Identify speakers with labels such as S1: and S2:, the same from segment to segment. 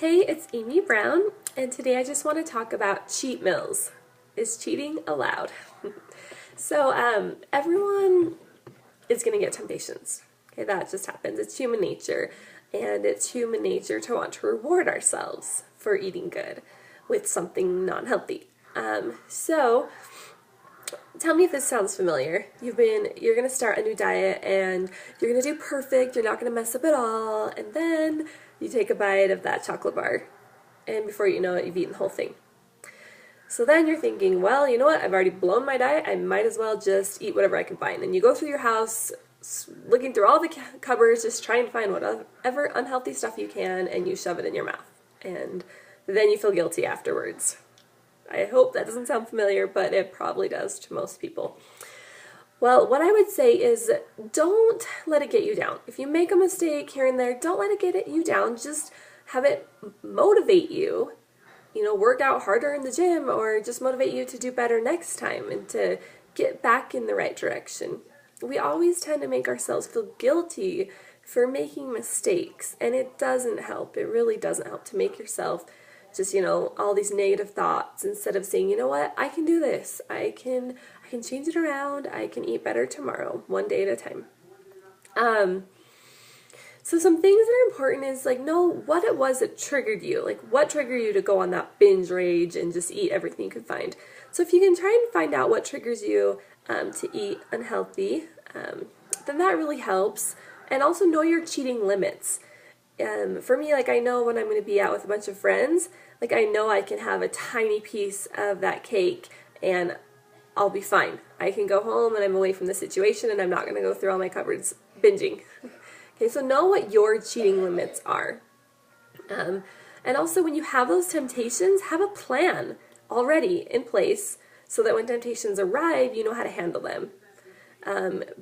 S1: Hey, it's Amy Brown, and today I just want to talk about cheat meals. Is cheating allowed? Everyone is going to get temptations. Okay, that just happens. It's human nature, and it's human nature to want to reward ourselves for eating good with something non-healthy. So tell me if this sounds familiar. You're gonna start a new diet and you're gonna do perfect, you're not gonna mess up at all, and then you take a bite of that chocolate bar, and before you know it, you've eaten the whole thing. So then you're thinking, well, you know what, I've already blown my diet, I might as well just eat whatever I can find. And you go through your house, looking through all the cupboards, just trying to find whatever unhealthy stuff you can, and you shove it in your mouth. And then you feel guilty afterwards. I hope that doesn't sound familiar, but it probably does to most people. Well, what I would say is don't let it get you down. If you make a mistake here and there, don't let it get you down. Just have it motivate you. Work out harder in the gym or just motivate you to do better next time and to get back in the right direction. We always tend to make ourselves feel guilty for making mistakes, and it doesn't help. It really doesn't help to make yourself just, all these negative thoughts instead of saying, you know what, I can do this. I can change it around. I can eat better tomorrow, one day at a time. So some things that are important is know what it was that triggered you. What triggered you to go on that binge rage and just eat everything you could find. So if you can try and find out what triggers you to eat unhealthy, then that really helps. And also know your cheating limits. For me, I know when I'm going to be out with a bunch of friends, I know I can have a tiny piece of that cake and I'll be fine. I can go home and I'm away from the situation and I'm not going to go through all my cupboards binging. Okay, so know what your cheating limits are. And also when you have those temptations, have a plan already in place so that when temptations arrive, you know how to handle them.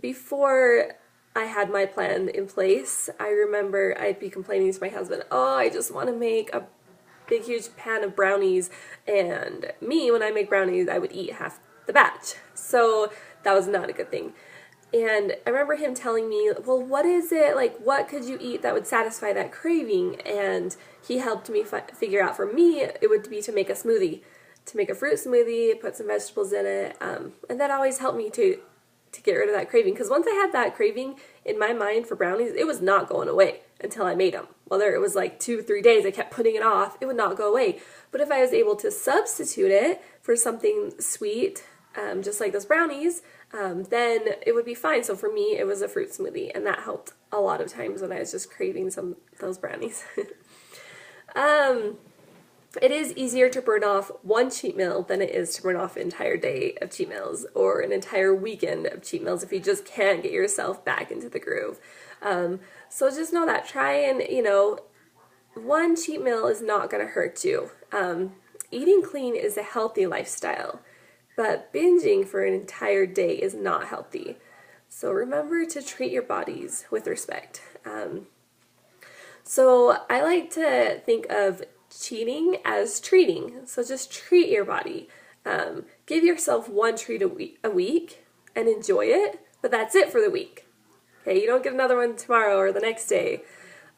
S1: Before I had my plan in place, I remember I'd be complaining to my husband, oh, I just want to make a big, huge pan of brownies. And me, when I make brownies, I would eat half the batch. So that was not a good thing. And I remember him telling me, well, what is it? What could you eat that would satisfy that craving? And he helped me figure out, for me, it would be to make a smoothie, to make a fruit smoothie, put some vegetables in it. And that always helped me to get rid of that craving. Because once I had that craving in my mind for brownies, it was not going away until I made them. Whether it was 2-3 days, I kept putting it off, it would not go away. But if I was able to substitute it for something sweet, just like those brownies, then it would be fine. So for me, it was a fruit smoothie, and that helped a lot of times when I was just craving those brownies. It is easier to burn off one cheat meal than it is to burn off an entire day of cheat meals or an entire weekend of cheat meals if you just can't get yourself back into the groove. So just know that. Try and, one cheat meal is not going to hurt you. Eating clean is a healthy lifestyle, but binging for an entire day is not healthy. So remember to treat your bodies with respect. So I like to think of cheating as treating. So just treat your body. Give yourself one treat a week and enjoy it, but that's it for the week. Okay, you don't get another one tomorrow or the next day.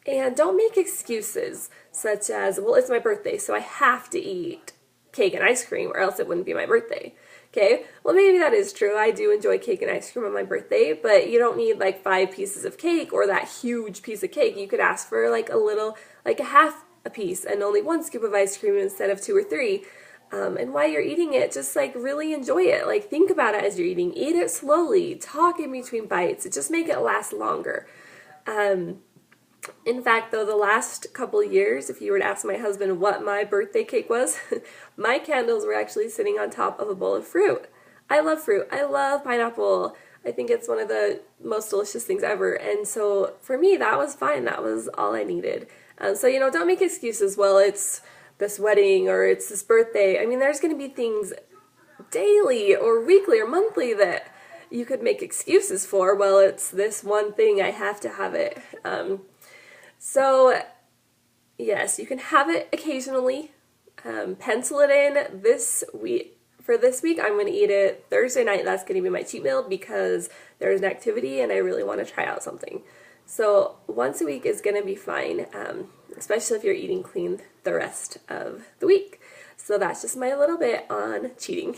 S1: And don't make excuses such as, well, it's my birthday, so I have to eat cake and ice cream or else it wouldn't be my birthday. Okay, well, maybe that is true. I do enjoy cake and ice cream on my birthday, but you don't need 5 pieces of cake or that huge piece of cake. You could ask for a half a piece and only 1 scoop of ice cream instead of 2 or 3. And while you're eating it, just really enjoy it. Think about it as you're eating. Eat it slowly. Talk in between bites. Just make it last longer. In fact, though, the last couple of years, if you were to ask my husband what my birthday cake was, my candles were actually sitting on top of a bowl of fruit. I love fruit. I love pineapple. I think it's one of the most delicious things ever. And so for me, that was fine. That was all I needed. So, don't make excuses. Well, it's this wedding or it's this birthday. I mean, there's going to be things daily or weekly or monthly that you could make excuses for. Well, it's this one thing. I have to have it. So, yes, you can have it occasionally. Pencil it in this week. For this week, I'm going to eat it Thursday night. That's going to be my cheat meal because there's an activity and I really want to try out something. So once a week is going to be fine, especially if you're eating clean the rest of the week. So that's just my little bit on cheating.